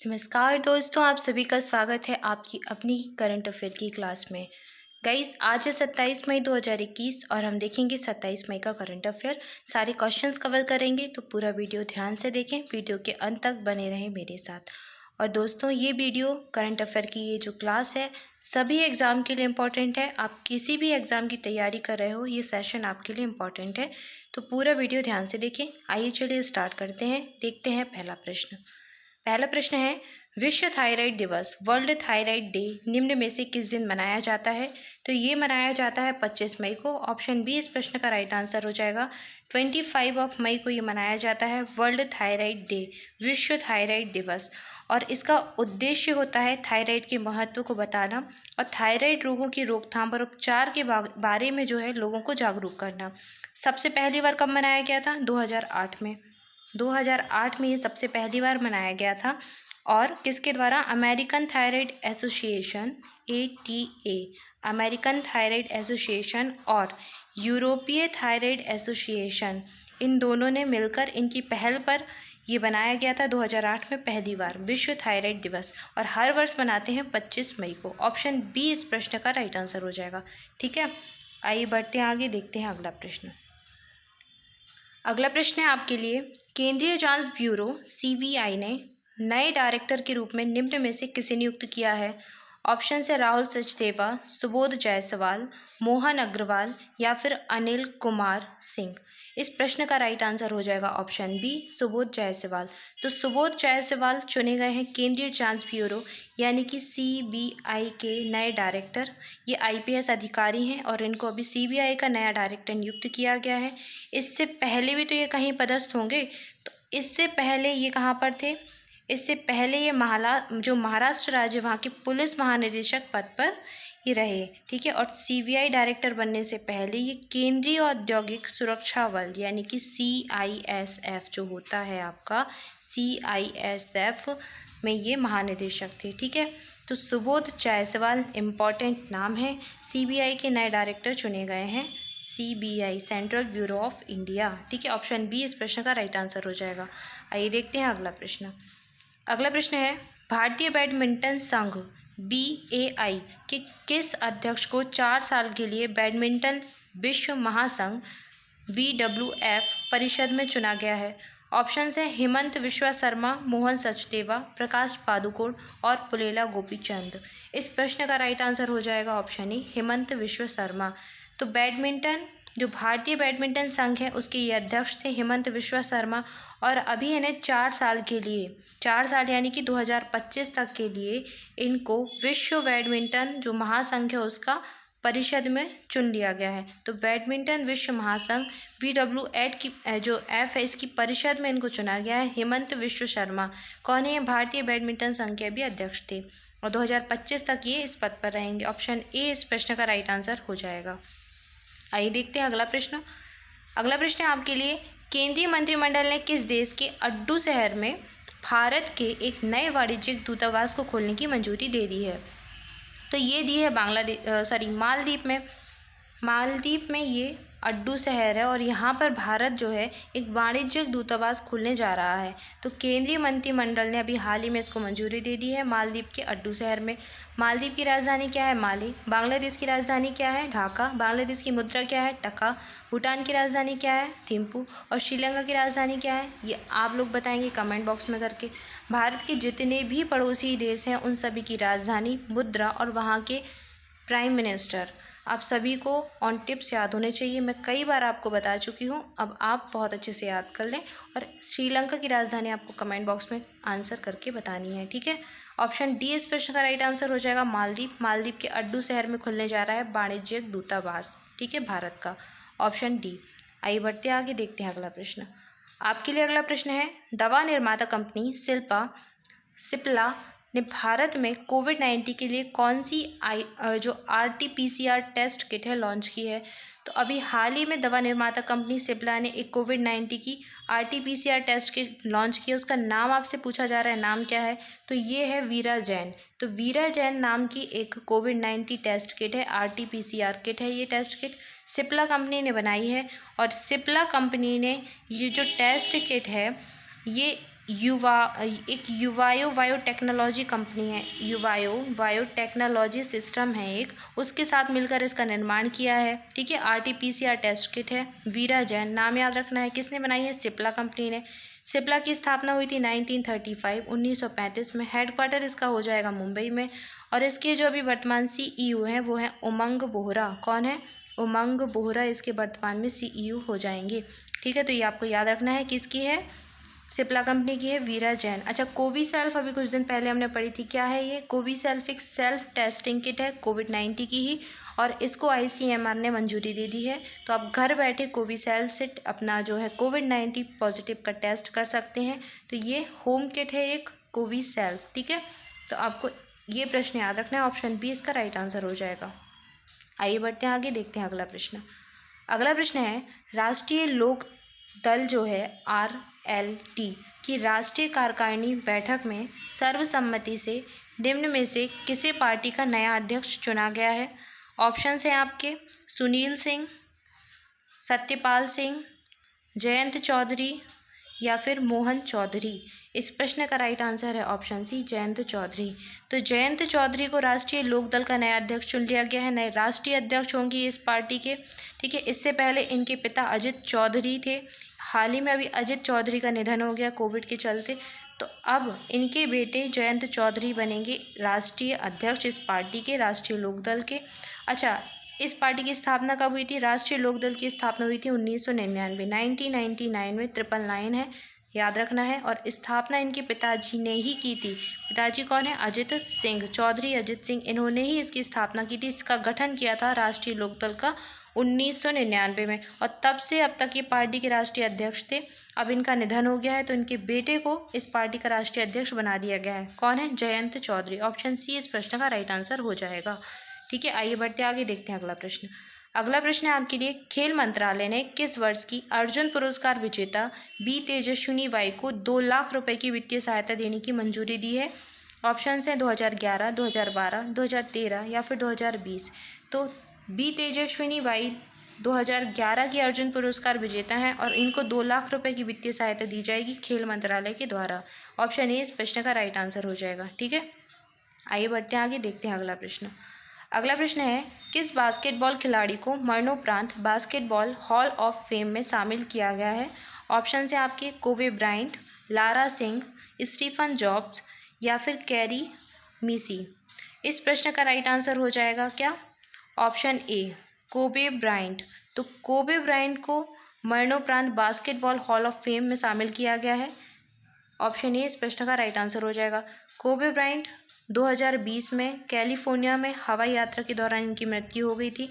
नमस्कार दोस्तों, आप सभी का स्वागत है आपकी अपनी करंट अफेयर की क्लास में। गाइस, आज है 27 मई 2021 और हम देखेंगे 27 मई का करंट अफेयर। सारे क्वेश्चंस कवर करेंगे, तो पूरा वीडियो ध्यान से देखें। वीडियो के अंत तक बने रहें मेरे साथ। और दोस्तों, ये वीडियो करंट अफेयर की ये जो क्लास है सभी एग्ज़ाम के लिए इम्पॉर्टेंट है। आप किसी भी एग्ज़ाम की तैयारी कर रहे हो, ये सेशन आपके लिए इम्पॉर्टेंट है, तो पूरा वीडियो ध्यान से देखें। आइए चलिए स्टार्ट करते हैं। देखते हैं पहला प्रश्न। पहला प्रश्न है, विश्व थायराइड दिवस वर्ल्ड थायराइड डे निम्न में से किस दिन मनाया जाता है? तो ये मनाया जाता है 25 मई को। ऑप्शन बी इस प्रश्न का राइट आंसर हो जाएगा। 25 मई को ये मनाया जाता है वर्ल्ड थायराइड डे, विश्व थायराइड दिवस। और इसका उद्देश्य होता है थायराइड के महत्व को बताना और थायराइड रोगों की रोकथाम और उपचार के बारे में जो है लोगों को जागरूक करना। सबसे पहली बार कब मनाया गया था? 2008 में। 2008 में ये सबसे पहली बार मनाया गया था। और किसके द्वारा? American thyroid association ATA, American thyroid association और यूरोपीय थायराइड एसोसिएशन, इन दोनों ने मिलकर इनकी पहल पर ये बनाया गया था 2008 में पहली बार विश्व थायराइड दिवस। और हर वर्ष मनाते हैं 25 मई को। ऑप्शन बी इस प्रश्न का राइट आंसर हो जाएगा। ठीक है, आइए बढ़ते हैं आगे, देखते हैं अगला प्रश्न। अगला प्रश्न है आपके लिए, केंद्रीय जांच ब्यूरो CBI ने नए डायरेक्टर के रूप में निम्न में से किसे नियुक्त किया है? ऑप्शन है राहुल सचदेवा, सुबोध जायसवाल, मोहन अग्रवाल या फिर अनिल कुमार सिंह। इस प्रश्न का राइट आंसर हो जाएगा ऑप्शन बी, सुबोध जायसवाल। तो सुबोध जायसवाल चुने गए हैं केंद्रीय जांच ब्यूरो यानी कि CBI के नए डायरेक्टर। ये IPS अधिकारी हैं और इनको अभी CBI का नया डायरेक्टर नियुक्त किया गया है। इससे पहले भी तो ये कहीं पदस्थ होंगे, तो इससे पहले ये कहाँ पर थे? इससे पहले ये महाराष्ट्र राज्य वहाँ के पुलिस महानिदेशक पद पर ये रहे। ठीक है, और CBI डायरेक्टर बनने से पहले ये केंद्रीय औद्योगिक सुरक्षा बल यानी कि CISF जो होता है आपका, CISF में ये महानिदेशक थे। ठीक है, तो सुबोध जायसवाल इम्पॉर्टेंट नाम है। CBI के नए डायरेक्टर चुने गए हैं, CBI central bureau of India. ठीक है, ऑप्शन बी इस प्रश्न का राइट आंसर हो जाएगा। आइए देखते हैं अगला प्रश्न। अगला प्रश्न है, भारतीय बैडमिंटन संघ BAI के किस अध्यक्ष को 4 साल के लिए बैडमिंटन विश्व महासंघ BWF परिषद में चुना गया है? ऑप्शन है हेमंत विश्वा शर्मा, मोहन सचदेवा, प्रकाश पादुकोण और पुलेला गोपीचंद। इस प्रश्न का राइट आंसर हो जाएगा ऑप्शन ए, हेमंत विश्व शर्मा। तो बैडमिंटन जो भारतीय बैडमिंटन संघ है उसके ये अध्यक्ष थे हेमंत विश्वा शर्मा। और अभी इन्हें 4 साल के लिए, 4 साल यानी कि 2025 तक के लिए इनको विश्व बैडमिंटन जो महासंघ है उसका परिषद में चुन लिया गया है। तो बैडमिंटन विश्व महासंघ BWF की जो F है इसकी परिषद में इनको चुना गया है हेमंत विश्व शर्मा। कौन है? भारतीय बैडमिंटन संघ के भी अध्यक्ष थे और 2025 तक ये इस पद पर रहेंगे। ऑप्शन ए इस प्रश्न का राइट आंसर हो जाएगा। आइए देखते हैं अगला प्रश्न। अगला प्रश्न है आपके लिए, केंद्रीय मंत्रिमंडल ने किस देश के अड्डू शहर में भारत के एक नए वाणिज्यिक दूतावास को खोलने की मंजूरी दे दी है? तो ये दी है मालदीव में। मालदीव में ये अड्डू शहर है और यहाँ पर भारत जो है एक वाणिज्यिक दूतावास खोलने जा रहा है। तो केंद्रीय मंत्रिमंडल ने अभी हाल ही में इसको मंजूरी दे दी है मालदीव के अड्डू शहर में। मालदीव की राजधानी क्या है? माले। बांग्लादेश की राजधानी क्या है? ढाका। बांग्लादेश की मुद्रा क्या है? टका। भूटान की राजधानी क्या है? थिम्पू। और श्रीलंका की राजधानी क्या है? ये आप लोग बताएंगे कमेंट बॉक्स में करके। भारत के जितने भी पड़ोसी देश हैं उन सभी की राजधानी, मुद्रा और वहाँ के प्राइम मिनिस्टर आप सभी को ऑन टिप्स याद होने चाहिए। मैं कई बार आपको बता चुकी हूँ, अब आप बहुत अच्छे से याद कर लें। और श्रीलंका की राजधानी आपको कमेंट बॉक्स में आंसर करके बतानी है। ठीक है, ऑप्शन डी इस प्रश्न का राइट आंसर हो जाएगा मालदीव। मालदीव के अड्डू शहर में खुलने जा रहा है वाणिज्यिक दूतावास, ठीक है, भारत का। Option D. आइए बढ़ते आगे, देखते हैं अगला प्रश्न। आपके लिए अगला प्रश्न है, दवा निर्माता कंपनी सिप्ला ने भारत में कोविड-19 के लिए कौन सी जो RT-PCR टेस्ट किट है लॉन्च की है? तो अभी हाल ही में दवा निर्माता कंपनी सिप्ला ने एक कोविड-19 की RT-PCR टेस्ट किट लॉन्च की है। उसका नाम आपसे पूछा जा रहा है, नाम क्या है? तो ये है वीराजैन। तो वीराजैन नाम की एक कोविड-19 टेस्ट किट है, RT-PCR किट है। ये टेस्ट किट सिप्ला कंपनी ने बनाई है और सिप्ला कंपनी ने ये जो टेस्ट किट है ये युवायो बायोटेक्नोलॉजी कंपनी है, युवायो बायोटेक्नोलॉजी सिस्टम है एक, उसके साथ मिलकर इसका निर्माण किया है। ठीक है, RT-PCR टेस्ट किट है। वीरा जैन नाम याद रखना है, किसने बनाई है? सिप्ला कंपनी ने। सिप्ला की स्थापना हुई थी 1935 में। हेडक्वार्टर इसका हो जाएगा मुंबई में। और इसके जो अभी वर्तमान CEO हैं वो हैं उमंग बोहरा। कौन है? उमंग बोहरा इसके वर्तमान में CEO हो जाएंगे। ठीक है, तो ये आपको याद रखना है, किसकी है? सिप्ला कंपनी की है, वीरा जैन। अच्छा, कोविसेल्फ अभी कुछ दिन पहले हमने पढ़ी थी, क्या है ये? कोविसेल्फ एक सेल्फ टेस्टिंग किट है, कोविड-19 की ही, और इसको ICMR ने मंजूरी दे दी है। तो आप घर बैठे कोविसेल्फ से अपना जो है कोविड-19 पॉजिटिव का टेस्ट कर सकते हैं। तो ये होम किट है एक, कोविसेल्फ। ठीक है, तो आपको ये प्रश्न याद रखना है, ऑप्शन बी इसका राइट आंसर हो जाएगा। आइए बढ़ते हैं आगे, देखते हैं अगला प्रश्न। अगला प्रश्न है, राष्ट्रीय लोक दल जो है RLD की राष्ट्रीय कार्यकारिणी बैठक में सर्वसम्मति से निम्न में से किसे पार्टी का नया अध्यक्ष चुना गया है? ऑप्शन है आपके सुनील सिंह, सत्यपाल सिंह, जयंत चौधरी या फिर मोहन चौधरी। इस प्रश्न का राइट आंसर है ऑप्शन सी, जयंत चौधरी। तो जयंत चौधरी को राष्ट्रीय लोकदल का नया अध्यक्ष चुन लिया गया है, नए राष्ट्रीय अध्यक्ष होंगे इस पार्टी के। ठीक है, इससे पहले इनके पिता अजित चौधरी थे। हाल ही में अभी अजित चौधरी का निधन हो गया कोविड के चलते, तो अब इनके बेटे जयंत चौधरी बनेंगे राष्ट्रीय अध्यक्ष इस पार्टी के, राष्ट्रीय लोकदल के। अच्छा, इस पार्टी की स्थापना कब हुई थी? राष्ट्रीय लोकदल की स्थापना हुई थी 1999 में, 999 है, याद रखना है। और स्थापना इनके पिताजी ने ही की थी। पिताजी कौन है? अजित सिंह, चौधरी अजित सिंह, इन्होंने ही इसकी स्थापना की थी। इसका गठन किया था राष्ट्रीय लोकदल का 1999 में, और तब से अब तक ये पार्टी के राष्ट्रीय अध्यक्ष थे। अब इनका निधन हो गया है, तो इनके बेटे को इस पार्टी का राष्ट्रीय अध्यक्ष बना दिया गया है। कौन है? जयंत चौधरी। ऑप्शन सी इस प्रश्न का राइट आंसर हो जाएगा। ठीक है, आइए बढ़ते आगे, देखते हैं अगला प्रश्न। अगला प्रश्न है आपके लिए, खेल मंत्रालय ने किस वर्ष की अर्जुन पुरस्कार विजेता बी तेजस्विनी बाई को 2 लाख रुपए की वित्तीय सहायता देने की मंजूरी दी है? ऑप्शन है 2011, 2012, 2013 या फिर 2020। तो बी तेजस्विनी बाई 2011 की अर्जुन पुरस्कार विजेता हैं और इनको 2 लाख रुपए की वित्तीय सहायता दी जाएगी खेल मंत्रालय के द्वारा। ऑप्शन ए इस प्रश्न का राइट आंसर हो जाएगा। ठीक है, आइए बढ़ते हैं आगे, देखते हैं अगला प्रश्न। अगला प्रश्न है, किस बास्केटबॉल खिलाड़ी को मरणोपरांत बास्केटबॉल हॉल ऑफ फेम में शामिल किया गया है? ऑप्शन है आपके Kobe Bryant, Lara Singh, Stephen Jobs या फिर कैरी मिसी। इस प्रश्न का राइट आंसर हो जाएगा क्या? Option A, Kobe Bryant. तो कोबे ब्रायंट को मरणोपरांत बास्केटबॉल हॉल ऑफ फेम में शामिल किया गया है। ऑप्शन ए इस प्रश्न का राइट आंसर हो जाएगा। कोबे ब्रायंट 2020 में कैलिफोर्निया में हवाई यात्रा के दौरान इनकी मृत्यु हो गई थी।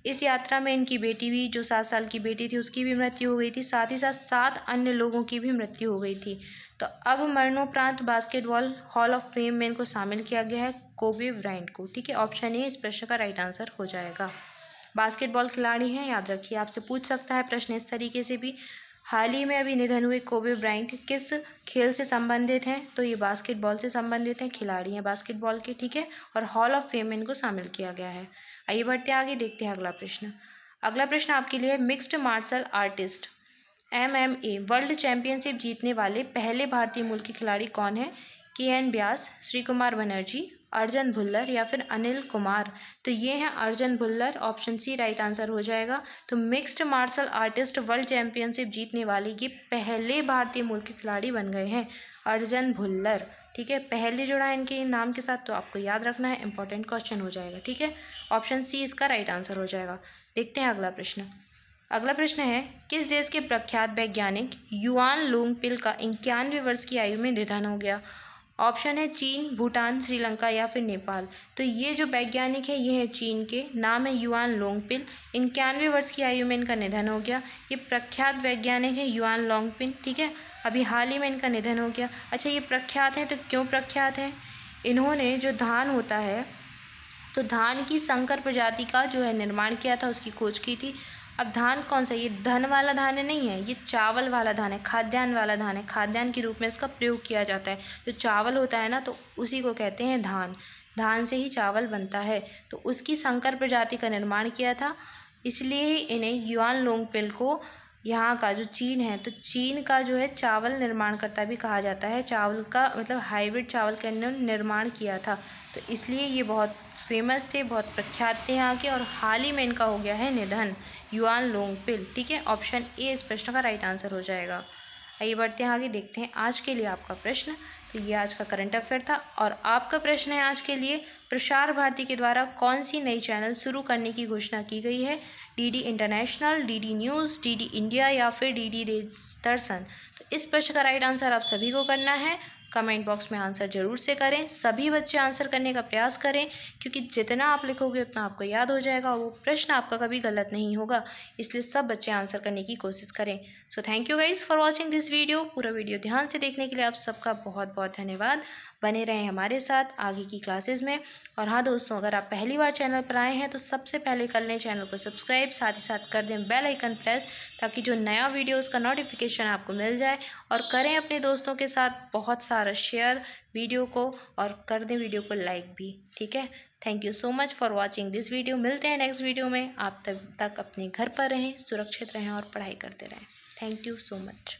इस यात्रा में इनकी बेटी भी, जो 7 साल की बेटी थी, उसकी भी मृत्यु हो गई थी। साथ ही साथ 7 अन्य लोगों की भी मृत्यु हो गई थी। तो अब मरणोपरांत बास्केटबॉल हॉल ऑफ फेम में इनको शामिल किया गया है, कोबे ब्रायंट को। ठीक है, ऑप्शन ए इस प्रश्न का राइट आंसर हो जाएगा। बास्केटबॉल खिलाड़ी हैं, याद रखिए, आपसे पूछ सकता है प्रश्न इस तरीके से भी। हाल ही में अभी निधन हुए कोबे ब्रायंट किस खेल से संबंधित हैं? तो ये बास्केटबॉल से संबंधित हैं, खिलाड़ी हैं बास्केटबॉल के। ठीक है, और हॉल ऑफ फेम में इनको शामिल किया गया है। आइए बढ़ते आगे, देखते हैं अगला प्रश्न। अगला प्रश्न आपके लिए, mixed martial artist MMA world championship जीतने वाले पहले भारतीय मूल के खिलाड़ी कौन है? KN व्यास, श्री कुमार बनर्जी, अर्जन भुल्लर या फिर अनिल कुमार। तो ये हैं Arjan Bhullar, option C right answer हो जाएगा। तो mixed martial artist world championship जीतने वाले ये पहले भारतीय मूल के खिलाड़ी बन गए हैं, अर्जन भुल्लर। ठीक है, पहले जुड़ा है इनके नाम के साथ, तो आपको याद रखना है, इंपॉर्टेंट क्वेश्चन हो जाएगा। ठीक है, ऑप्शन सी इसका राइट आंसर हो जाएगा। देखते हैं अगला प्रश्न। अगला प्रश्न है, किस देश के प्रख्यात वैज्ञानिक युआन लोंगपिल का 91 वर्ष की आयु में निधन हो गया? ऑप्शन है चीन, भूटान, श्रीलंका या फिर नेपाल। तो ये जो वैज्ञानिक है ये है चीन के, नाम है युआन लोंगपिल। 91 वर्ष की आयु में इनका निधन हो गया। ये प्रख्यात वैज्ञानिक है युआन लोंगपिल। ठीक है, अभी हाल ही में इनका निधन हो गया। अच्छा, ये प्रख्यात हैं तो क्यों प्रख्यात हैं? इन्होंने जो धान होता है, तो धान की संकर प्रजाति का जो है निर्माण किया था, उसकी खोज की थी। अब धान कौन सा, ये धन वाला धान नहीं है, ये चावल वाला धान है, खाद्यान्न वाला धान है। खाद्यान्न के रूप में इसका प्रयोग किया जाता है। जो चावल होता है ना, तो उसी को कहते हैं धान। धान से ही चावल बनता है, तो उसकी संकर प्रजाति का निर्माण किया था। इसलिए ही इन्हें युआन लोंगपिल को यहाँ का जो चीन है, तो चीन का जो है चावल निर्माणकर्ता भी कहा जाता है। चावल का मतलब हाइब्रिड चावल का इन्होंने निर्माण किया था, तो इसलिए ये बहुत फेमस थे, बहुत प्रख्यात थे यहाँ के। और हाल ही में इनका हो गया है निधन, युआन लोंगपिल। ठीक है, ऑप्शन ए इस प्रश्न का राइट आंसर हो जाएगा। आइए बढ़ते हैं आगे, देखते हैं आज के लिए आपका प्रश्न। तो ये आज का करंट अफेयर था और आपका प्रश्न है आज के लिए, प्रसार भारती के द्वारा कौन सी नई चैनल शुरू करने की घोषणा की गई है? DD international, DD news, DD India या फिर डीडी दर्शन? तो इस प्रश्न का राइट आंसर आप सभी को करना है। कमेंट बॉक्स में आंसर जरूर से करें, सभी बच्चे आंसर करने का प्रयास करें, क्योंकि जितना आप लिखोगे उतना आपको याद हो जाएगा और वो प्रश्न आपका कभी गलत नहीं होगा। इसलिए सब बच्चे आंसर करने की कोशिश करें। So thank you guys for watching this video. पूरा वीडियो ध्यान से देखने के लिए आप सबका बहुत बहुत धन्यवाद। बने रहें हमारे साथ आगे की क्लासेस में। और हाँ दोस्तों, अगर आप पहली बार चैनल पर आए हैं तो सबसे पहले कर लें चैनल को सब्सक्राइब, साथ ही साथ कर दें बेल आइकन प्रेस, ताकि जो नया वीडियोस का नोटिफिकेशन आपको मिल जाए। और करें अपने दोस्तों के साथ बहुत सारा शेयर वीडियो को, और कर दें वीडियो को लाइक भी। ठीक है, thank you so much for watching this video. मिलते हैं नेक्स्ट वीडियो में। आप तब तक अपने घर पर रहें, सुरक्षित रहें और पढ़ाई करते रहें। Thank you so much.